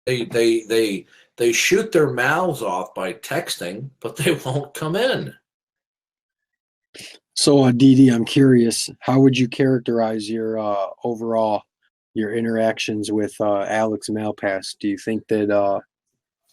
They shoot their mouths off by texting, but they won't come in. So, Didi, I'm curious, how would you characterize your overall your interactions with Alex Malpass? Do you think that,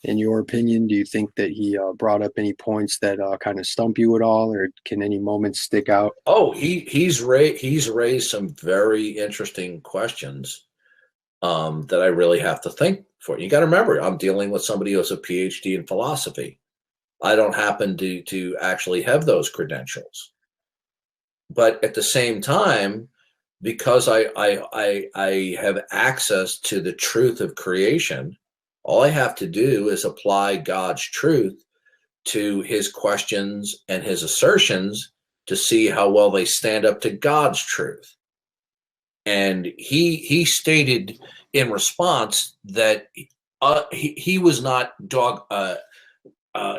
in your opinion, do you think that he brought up any points that kind of stump you at all, or can any moments stick out? Oh, he's raised some very interesting questions that I really have to think for. You got to remember, I'm dealing with somebody who has a PhD in philosophy. I don't happen to actually have those credentials, but at the same time, because I have access to the truth of creation, all I have to do is apply God's truth to his questions and his assertions to see how well they stand up to God's truth. And he stated in response that he was not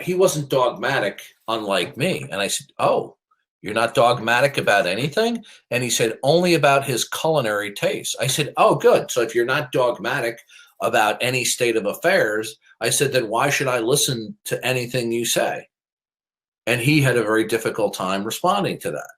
he wasn't dogmatic, unlike me. And I said, "Oh, you're not dogmatic about anything?" And he said, "Only about his culinary taste." I said, "Oh, good. So if you're not dogmatic about any state of affairs," I said, "then why should I listen to anything you say?" And he had a very difficult time responding to that.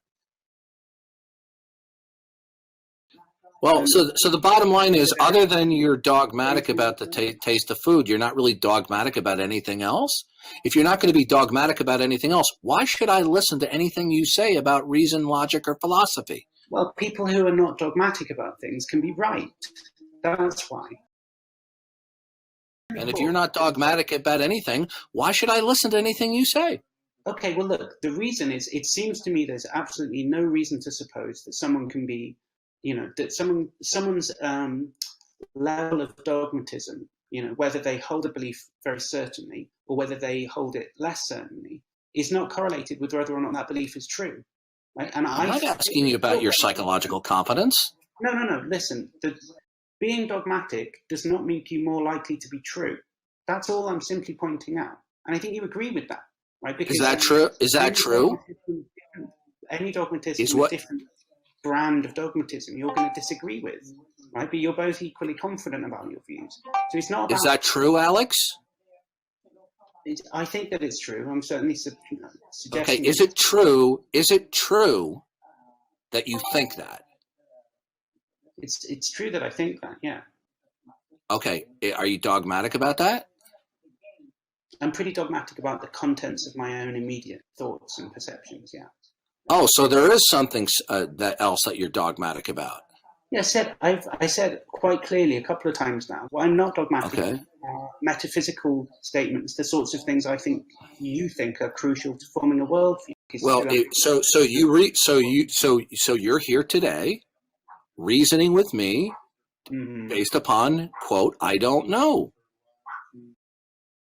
Well, so the bottom line is, other than you're dogmatic about the taste of food, you're not really dogmatic about anything else. If you're not going to be dogmatic about anything else, why should I listen to anything you say about reason, logic, or philosophy? Well, people who are not dogmatic about things can be right. That's why. And if you're not dogmatic about anything, why should I listen to anything you say? Okay, well, look, the reason is, it seems to me there's absolutely no reason to suppose that someone can be, that someone's level of dogmatism, whether they hold a belief very certainly or whether they hold it less certainly, is not correlated with whether or not that belief is true. Right? And I'm not asking you about your psychological competence. No. Listen, being dogmatic does not make you more likely to be true. That's all I'm simply pointing out. And I think you agree with that, right? Because is that true? Is that true? Any dogmatism is a different brand of dogmatism you're going to disagree with, right? But you're both equally confident about your views. So it's not about... Is that true, Alex? I think that it's true. I'm certainly suggesting... Okay, is it true that you think that? It's true that I think that, yeah. Okay, are you dogmatic about that? I'm pretty dogmatic about the contents of my own immediate thoughts and perceptions, yeah. Oh, so there is something else that you're dogmatic about. Yeah, I said quite clearly a couple of times now, well, I'm not dogmatic about metaphysical statements, the sorts of things I think you think are crucial to forming a worldview. Well, so you're here today reasoning with me based upon, quote, I don't know.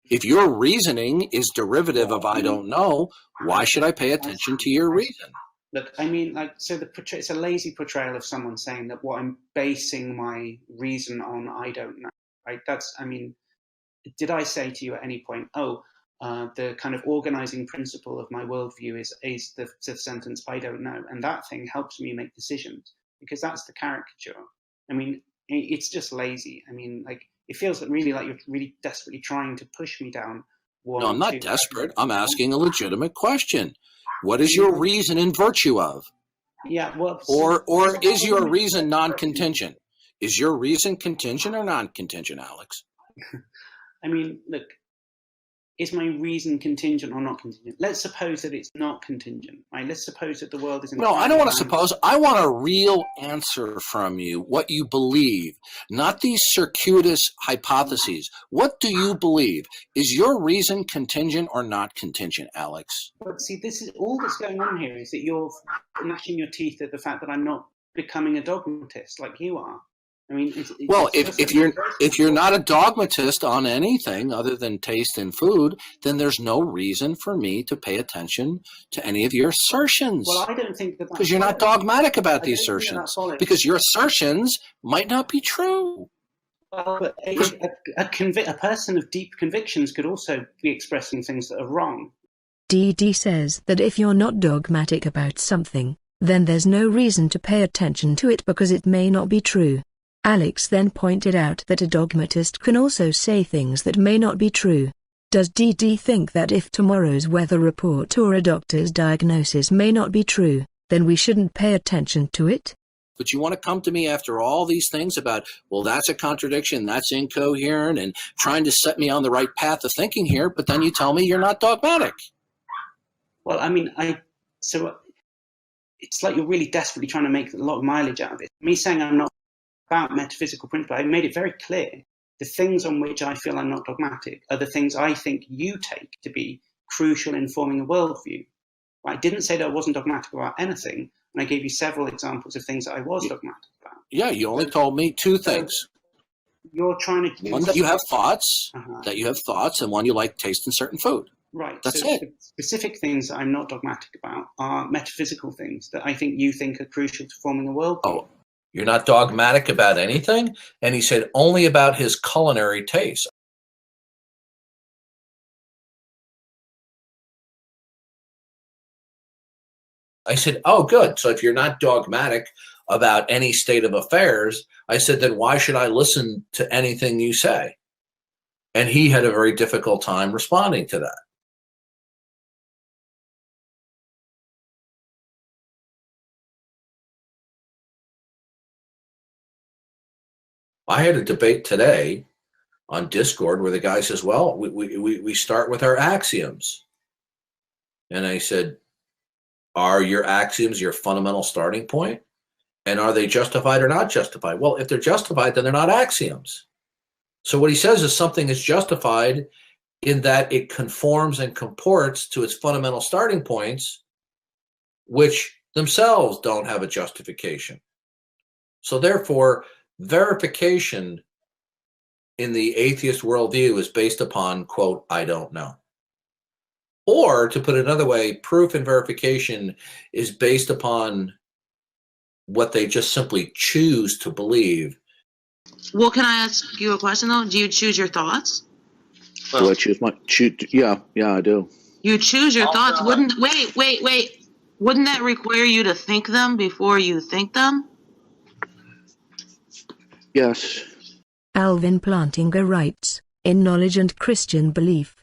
If your reasoning is derivative of I don't know, why should I pay attention to your reason? Look, I mean, it's a lazy portrayal of someone saying that what I'm basing my reason on, I don't know, right? Did I say to you at any point, the kind of organizing principle of my worldview is the sentence, I don't know, and that thing helps me make decisions, because that's the caricature. I mean, it's just lazy. I mean, it feels really like you're really desperately trying to push me down. No, I'm not desperate. I'm asking a legitimate question. What is your reason in virtue of? Yeah, well... Or is your reason non-contingent? Is your reason contingent or non-contingent, Alex? I mean, look, is my reason contingent or not contingent? Let's suppose that it's not contingent, right? Let's suppose that the world is... No, I don't want to suppose. I want a real answer from you, what you believe, not these circuitous hypotheses. What do you believe? Is your reason contingent or not contingent, Alex? But see, this is all that's going on here is that you're gnashing your teeth at the fact that I'm not becoming a dogmatist like you are. I mean, if you're not a dogmatist on anything other than taste in food, then there's no reason for me to pay attention to any of your assertions. Well, I don't think that because you're not dogmatic about these assertions. Because your assertions might not be true. Well, but a person of deep convictions could also be expressing things that are wrong. DD says that if you're not dogmatic about something, then there's no reason to pay attention to it because it may not be true. Alex then pointed out that a dogmatist can also say things that may not be true. Does DD think that if tomorrow's weather report or a doctor's diagnosis may not be true, then we shouldn't pay attention to it? But you want to come to me after all these things about, well, that's a contradiction, that's incoherent, and trying to set me on the right path of thinking here, but then you tell me you're not dogmatic. Well, I mean, so it's like you're really desperately trying to make a lot of mileage out of it. Me saying I'm not about metaphysical principle, I made it very clear. The things on which I feel I'm not dogmatic are the things I think you take to be crucial in forming a worldview. I didn't say that I wasn't dogmatic about anything, and I gave you several examples of things that I was dogmatic about. Yeah, you only told me two things. You're trying to use one that you have thoughts, and one you like tasting certain food. Right. That's so it. Specific things that I'm not dogmatic about are metaphysical things that I think you think are crucial to forming a worldview. Oh, you're not dogmatic about anything? And he said only about his culinary taste. I said, oh, good. So if you're not dogmatic about any state of affairs, I said, then why should I listen to anything you say? And he had a very difficult time responding to that. I had a debate today on Discord where the guy says, well, we start with our axioms. And I said, are your axioms your fundamental starting point? And are they justified or not justified? Well, if they're justified, then they're not axioms. So what he says is something is justified in that it conforms and comports to its fundamental starting points, which themselves don't have a justification. So therefore, verification in the atheist worldview is based upon, quote, I don't know. Or to put it another way, proof and verification is based upon what they just simply choose to believe. Well, can I ask you a question though? Do you choose your thoughts? Well, do I choose my yeah, I do. You choose your thoughts. Wouldn't Wouldn't that require you to think them before you think them? Yes. Alvin Plantinga writes, in knowledge and Christian belief.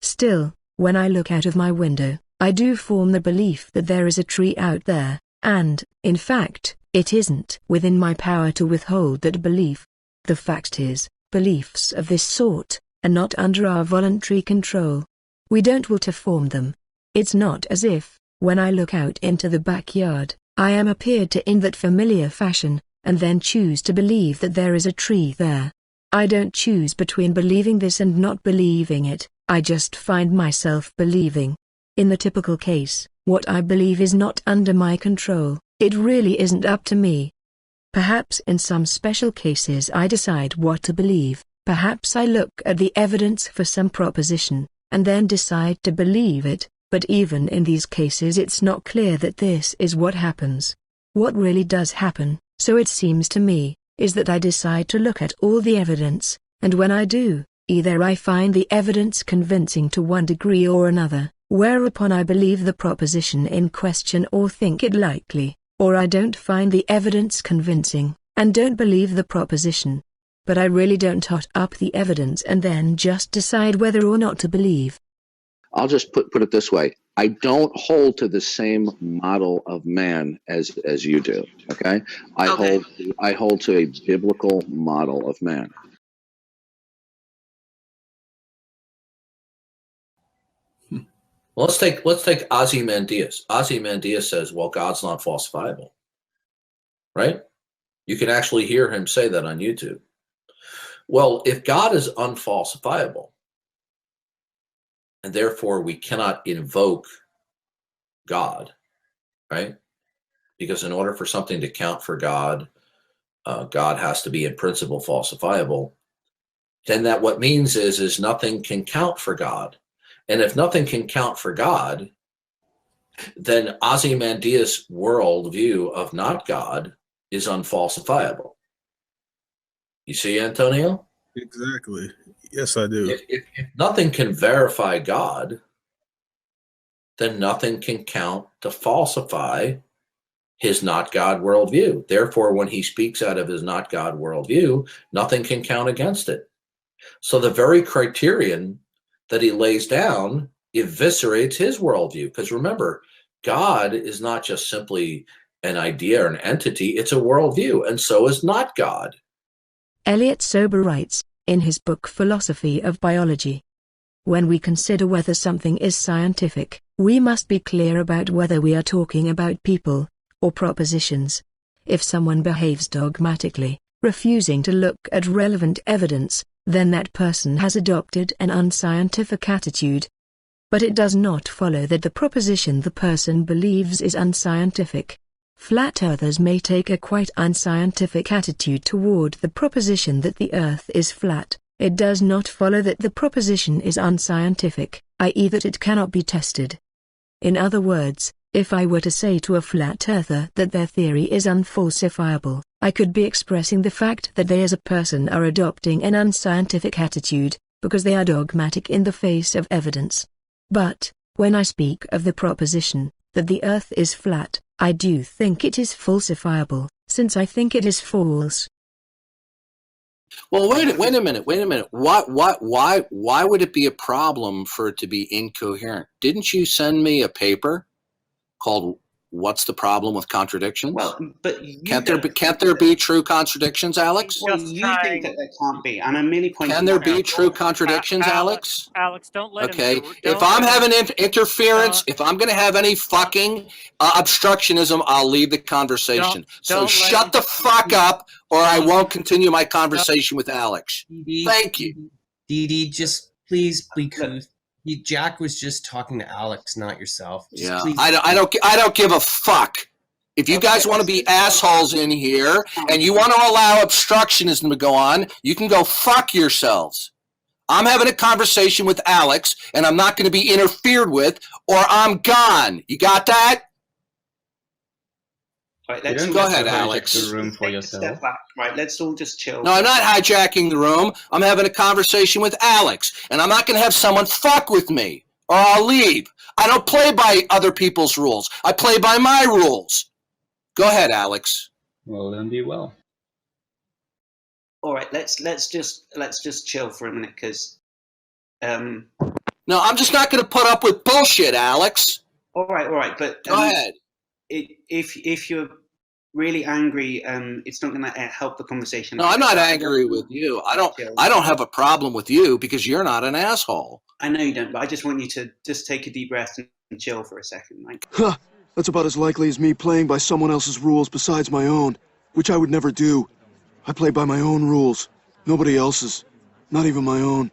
Still, when I look out of my window, I do form the belief that there is a tree out there, and, in fact, it isn't within my power to withhold that belief. The fact is, beliefs of this sort are not under our voluntary control. We don't will to form them. It's not as if, when I look out into the backyard, I am appeared to in that familiar fashion, and then choose to believe that there is a tree there. I don't choose between believing this and not believing it, I just find myself believing. In the typical case, what I believe is not under my control, it really isn't up to me. Perhaps in some special cases I decide what to believe, perhaps I look at the evidence for some proposition, and then decide to believe it, but even in these cases it's not clear that this is what happens. What really does happen, so it seems to me, is that I decide to look at all the evidence, and when I do, either I find the evidence convincing to one degree or another, whereupon I believe the proposition in question or think it likely, or I don't find the evidence convincing, and don't believe the proposition. But I really don't tot up the evidence and then just decide whether or not to believe. I'll just put it this way. I don't hold to the same model of man as you do. Okay? I hold to a biblical model of man. Well, let's take Ozymandias. Ozymandias says, well, God's not falsifiable. Right? You can actually hear him say that on YouTube. Well, if God is unfalsifiable, and therefore we cannot invoke God, right? Because in order for something to count for God, God has to be in principle falsifiable. Then that what means is nothing can count for God. And if nothing can count for God, then Ozymandias' worldview of not God is unfalsifiable. You see, Antonio? Exactly. Yes, I do. If nothing can verify God, then nothing can count to falsify his not God worldview. Therefore, when he speaks out of his not God worldview, nothing can count against it. So the very criterion that he lays down eviscerates his worldview. Because remember, God is not just simply an idea or an entity, it's a worldview, and so is not God. Elliot Sober writes, in his book Philosophy of Biology, when we consider whether something is scientific, we must be clear about whether we are talking about people or propositions. If someone behaves dogmatically, refusing to look at relevant evidence, then that person has adopted an unscientific attitude. But it does not follow that the proposition the person believes is unscientific. Flat earthers may take a quite unscientific attitude toward the proposition that the earth is flat. It does not follow that the proposition is unscientific, i.e. that it cannot be tested. In other words, if I were to say to a flat earther that their theory is unfalsifiable, I could be expressing the fact that they as a person are adopting an unscientific attitude, because they are dogmatic in the face of evidence. But, when I speak of the proposition that the earth is flat, I do think it is falsifiable, since I think it is false. Well, wait a minute. Why would it be a problem for it to be incoherent? Didn't you send me a paper called "What's the Problem with Contradictions"? Well, but can't there be true contradictions, Alex? Well, you think that there can't be, and I'm merely pointing. Can there be true contradictions, Alex? Alex, don't let him. Okay, if I'm having interference, if I'm going to have any fucking obstructionism, I'll leave the conversation. So shut the fuck up, or I won't continue my conversation with Alex. Thank you. Dee, just please be cool. Jack was just talking to Alex, not yourself. Yeah, I don't give a fuck. If you guys want to be assholes in here and you want to allow obstructionism to go on, you can go fuck yourselves. I'm having a conversation with Alex, and I'm not going to be interfered with, or I'm gone. You got that? Right, go ahead, Alex. The room for yourself. Right, let's all just chill. No, I'm not hijacking the room. I'm having a conversation with Alex, and I'm not going to have someone fuck with me, or I'll leave. I don't play by other people's rules. I play by my rules. Go ahead, Alex. Well, then be well. All right, let's just chill for a minute, because. No, I'm just not going to put up with bullshit, Alex. All right, but go ahead. If you're really angry, it's not going to help the conversation. No, I'm not angry with you. I don't have a problem with you because you're not an asshole. I know you don't, but I just want you to just take a deep breath and chill for a second. That's about as likely as me playing by someone else's rules besides my own, which I would never do. I play by my own rules, nobody else's, not even my own.